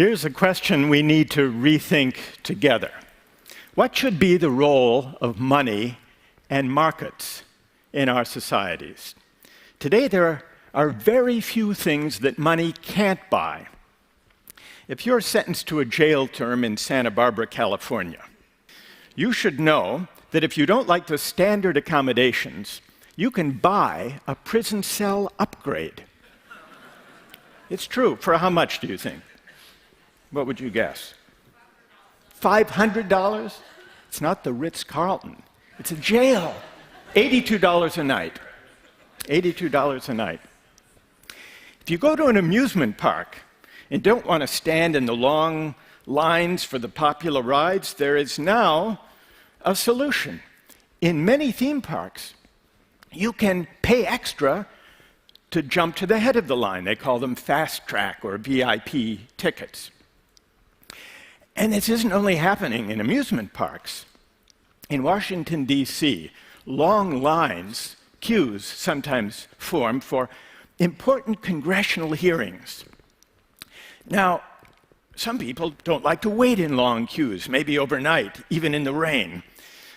Here's a question we need to rethink together. What should be the role of money and markets in our societies? Today, there are very few things that money can't buy. If you're sentenced to a jail term in Santa Barbara, California, you should know that if you don't like the standard accommodations, you can buy a prison cell upgrade. It's true. For how much do you think? What would you guess? $500? It's not the Ritz-Carlton. It's a jail. $82 a night. $82 a night. If you go to an amusement park and don't want to stand in the long lines for the popular rides, there is now a solution. In many theme parks, you can pay extra to jump to the head of the line. They call them fast track or VIP tickets. And this isn't only happening in amusement parks. In Washington, D.C., long lines, queues sometimes form for important congressional hearings. Now, some people don't like to wait in long queues, maybe overnight, even in the rain.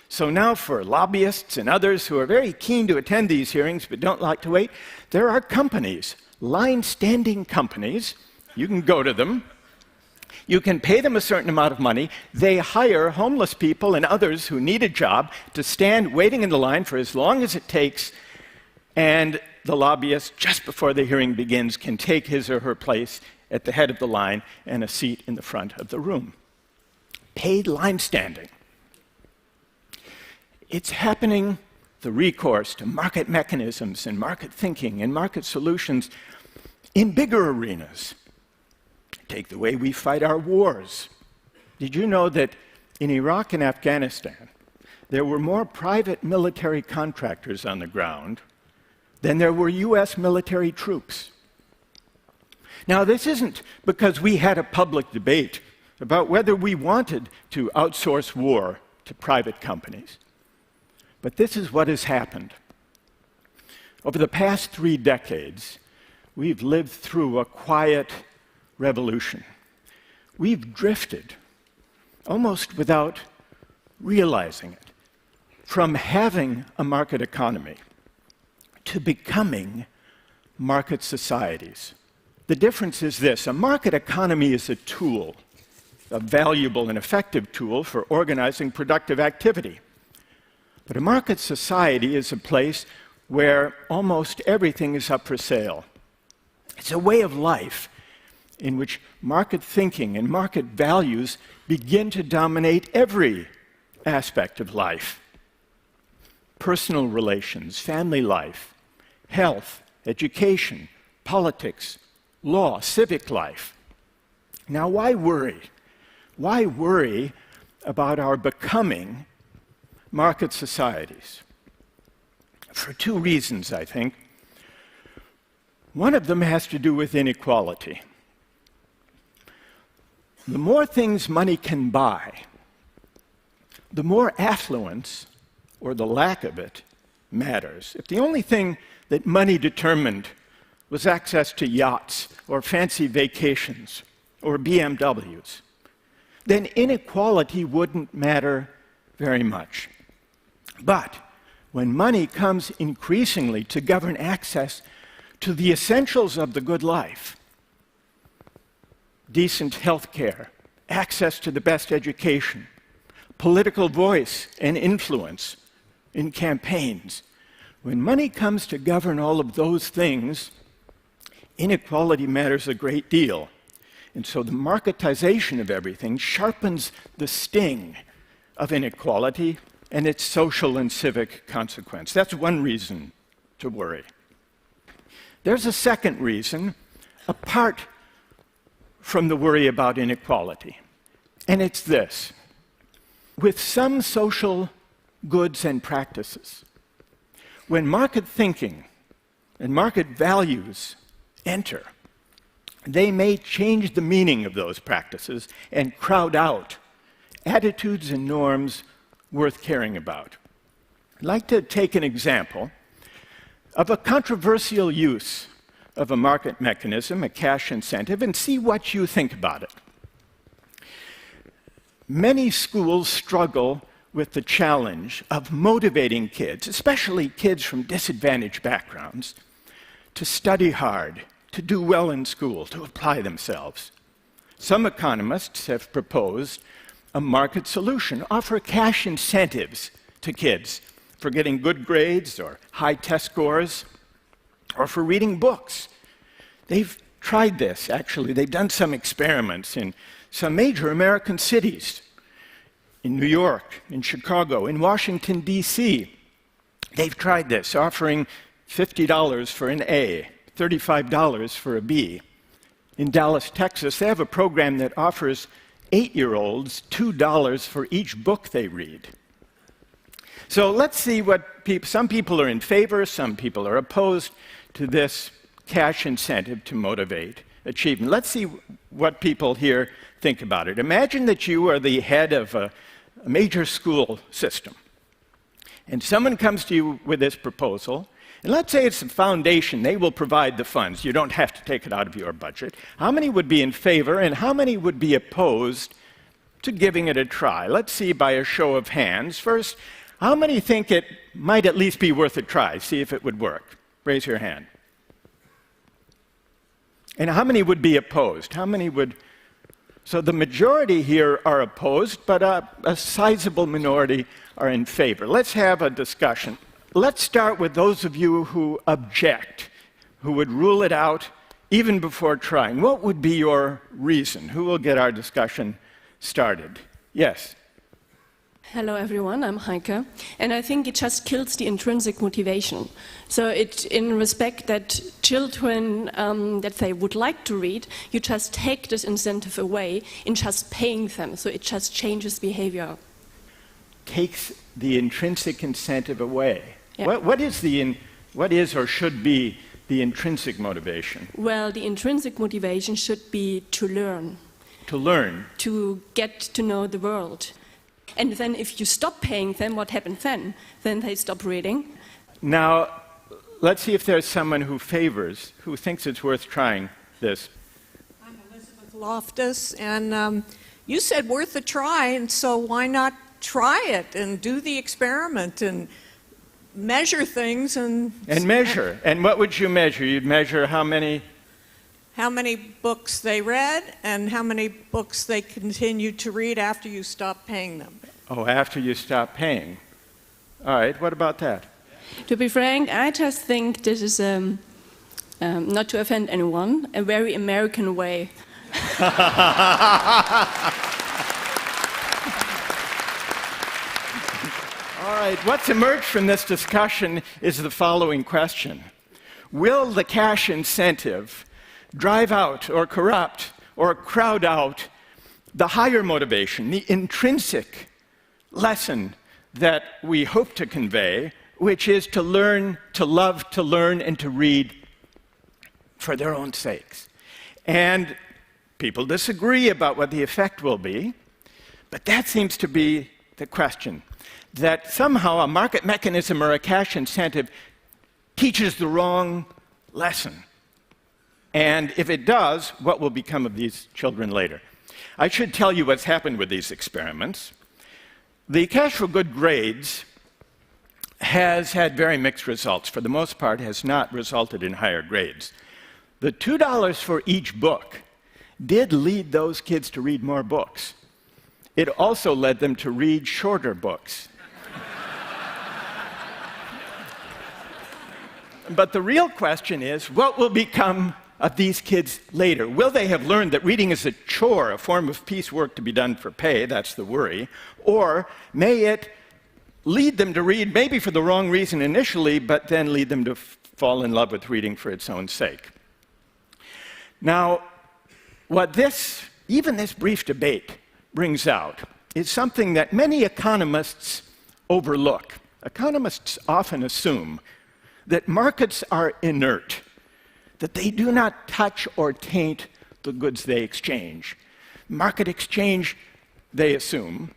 So now for lobbyists and others who are very keen to attend these hearings but don't like to wait, there are companies, line-standing companies. You can go to them. You can pay them a certain amount of money. They hire homeless people and others who need a job to stand waiting in the line for as long as it takes, and the lobbyist, just before the hearing begins, can take his or her place at the head of the line and a seat in the front of the room. Paid line standing. It's happening, the recourse to market mechanisms and market thinking and market solutions in bigger arenas. Take the way we fight our wars. Did you know that in Iraq and Afghanistan, there were more private military contractors on the ground than there were US military troops? Now, this isn't because we had a public debate about whether we wanted to outsource war to private companies. But this is what has happened. Over the past 3 decades, we've lived through a quiet revolution. We've drifted, almost without realizing it, from having a market economy to becoming market societies. The difference is this: a market economy is a tool, a valuable and effective tool for organizing productive activity. But a market society is a place where almost everything is up for sale. It's a way of life in which market thinking and market values begin to dominate every aspect of life. Personal relations, family life, health, education, politics, law, civic life. Now, why worry? Why worry about our becoming market societies? For 2 reasons, I think. One of them has to do with inequality. The more things money can buy, the more affluence, or the lack of it, matters. If the only thing that money determined was access to yachts or fancy vacations or BMWs, then inequality wouldn't matter very much. But when money comes increasingly to govern access to the essentials of the good life, decent health care, access to the best education, political voice and influence in campaigns, when money comes to govern all of those things, inequality matters a great deal. And so the marketization of everything sharpens the sting of inequality and its social and civic consequence. That's one reason to worry. There's a second reason, apart from the worry about inequality, and it's this: with some social goods and practices, when market thinking and market values enter, they may change the meaning of those practices and crowd out attitudes and norms worth caring about. I'd like to take an example of a controversial use of a market mechanism, a cash incentive, and see what you think about it. many schools struggle with the challenge of motivating kids, especially kids from disadvantaged backgrounds, to study hard, to do well in school, to apply themselves. Some economists have proposed a market solution, offer cash incentives to kids for getting good grades or high test scores, or for reading books. They've tried this, actually. They've done some experiments in some major American cities, in New York, in Chicago, in Washington, D.C. They've tried this, offering $50 for an A, $35 for a B. In Dallas, Texas, they have a program that offers 8-year-olds $2 for each book they read. So let's see what some people are in favor, some people are opposed to this cash incentive to motivate achievement. Let's see what people here think about it. Imagine that you are the head of a major school system, and someone comes to you with this proposal, and let's say it's a foundation. They will provide the funds. You don't have to take it out of your budget. How many would be in favor, and how many would be opposed to giving it a try? Let's see by a show of hands. First, how many think it might at least be worth a try, see if it would work? Raise your hand. And how many would be opposed? How many would? So the majority here are opposed, but a sizable minority are in favor. Let's have a discussion. Let's start with those of you who object, who would rule it out even before trying. What would be your reason? Who will get our discussion started? Yes. Hello everyone, I'm Heike, and I think it just kills the intrinsic motivation. So in respect that children, that they would like to read, you just take this incentive away in just paying them, so it just changes behavior. Takes the intrinsic incentive away. Yeah. What is or should be the intrinsic motivation? Well, the intrinsic motivation should be to learn. To learn. To get to know the world. And then if you stop paying them, what happens then? Then they stop reading. Now, let's see if there's someone who thinks it's worth trying this. I'm Elizabeth Loftus, and you said worth a try, and so why not try it and do the experiment and measure things and measure. And what would you measure? You'd measure how many books they read and how many books they continued to read after you stopped paying them. Oh, after you stop paying. All right, what about that? To be frank, I just think this is, not to offend anyone, a very American way. All right, what's emerged from this discussion is the following question. Will the cash incentive drive out or corrupt or crowd out the higher motivation, the intrinsic lesson that we hope to convey, which is to learn, to love, to learn, and to read for their own sakes? And people disagree about what the effect will be, but that seems to be the question, that somehow a market mechanism or a cash incentive teaches the wrong lesson. And if it does, what will become of these children later? I should tell you what's happened with these experiments. The Cash for Good Grades has had very mixed results. For the most part, has not resulted in higher grades. The $2 for each book did lead those kids to read more books. It also led them to read shorter books. But the real question is, what will become of these kids later? Will they have learned that reading is a chore, a form of piecework to be done for pay? That's the worry. Or may it lead them to read, maybe for the wrong reason initially, but then lead them to fall in love with reading for its own sake? Now, what even this brief debate brings out is something that many economists overlook. Economists often assume that markets are inert, that they do not touch or taint the goods they exchange. Market exchange, they assume,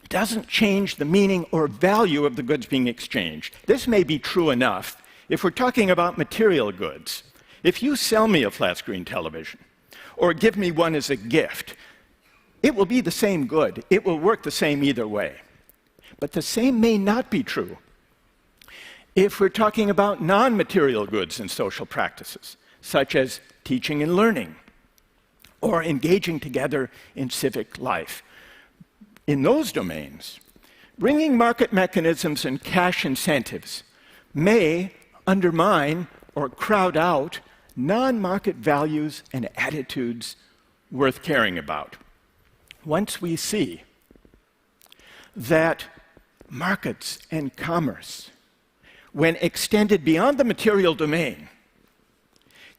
doesn't change the meaning or value of the goods being exchanged. This may be true enough if we're talking about material goods. If you sell me a flat-screen television or give me one as a gift, it will be the same good. It will work the same either way. But the same may not be true if we're talking about non-material goods and social practices, such as teaching and learning, or engaging together in civic life. In those domains, bringing market mechanisms and cash incentives may undermine or crowd out non-market values and attitudes worth caring about. Once we see that markets and commerce, when extended beyond the material domain,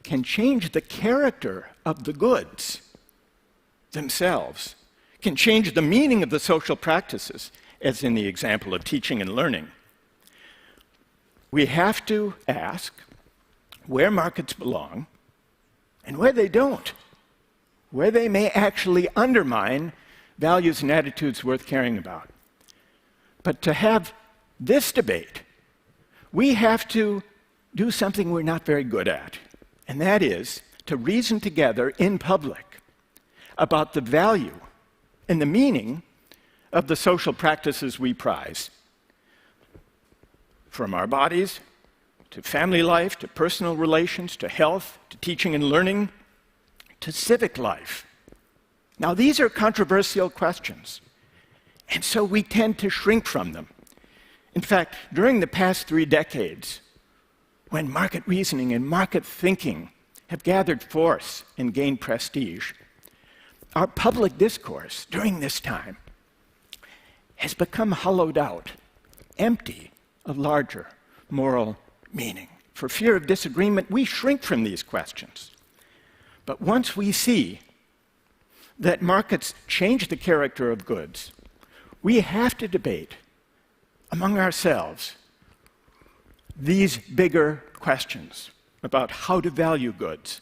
can change the character of the goods themselves, can change the meaning of the social practices, as in the example of teaching and learning, we have to ask where markets belong and where they don't, where they may actually undermine values and attitudes worth caring about. But to have this debate, we have to do something we're not very good at, and that is to reason together in public about the value and the meaning of the social practices we prize. From our bodies, to family life, to personal relations, to health, to teaching and learning, to civic life. Now, these are controversial questions, and so we tend to shrink from them. In fact, during the past 3 decades, when market reasoning and market thinking have gathered force and gained prestige, our public discourse during this time has become hollowed out, empty of larger moral meaning. For fear of disagreement, we shrink from these questions. But once we see that markets change the character of goods, we have to debate among ourselves these bigger questions about how to value goods.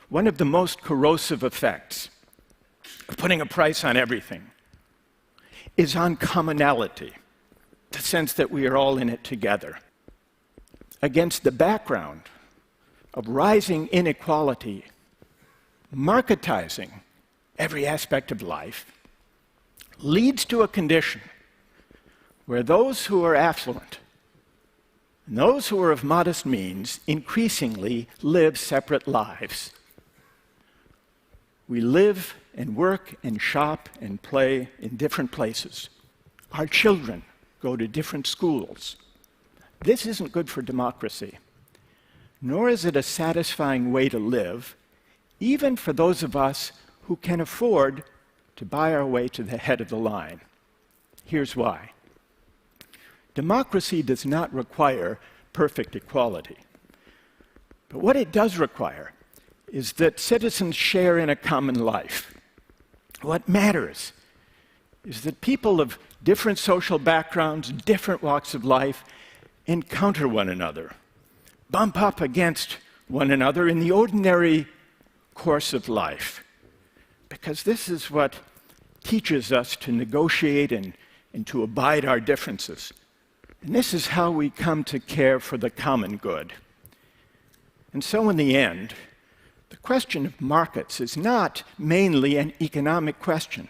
One of the most corrosive effects of putting a price on everything is on commonality, the sense that we are all in it together. Against the background of rising inequality, marketizing every aspect of life leads to a condition where those who are affluent and those who are of modest means increasingly live separate lives. We live and work and shop and play in different places. Our children go to different schools. This isn't good for democracy, nor is it a satisfying way to live, even for those of us who can afford to buy our way to the head of the line. Here's why. Democracy does not require perfect equality. But what it does require is that citizens share in a common life. What matters is that people of different social backgrounds, different walks of life, encounter one another, bump up against one another in the ordinary course of life. Because this is what teaches us to negotiate and to abide our differences. And this is how we come to care for the common good. And so in the end, the question of markets is not mainly an economic question.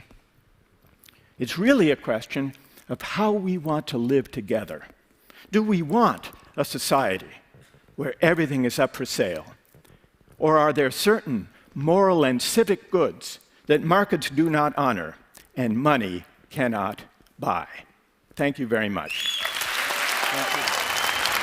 It's really a question of how we want to live together. Do we want a society where everything is up for sale? Or are there certain moral and civic goods that markets do not honor and money cannot buy? Thank you very much. Thank you.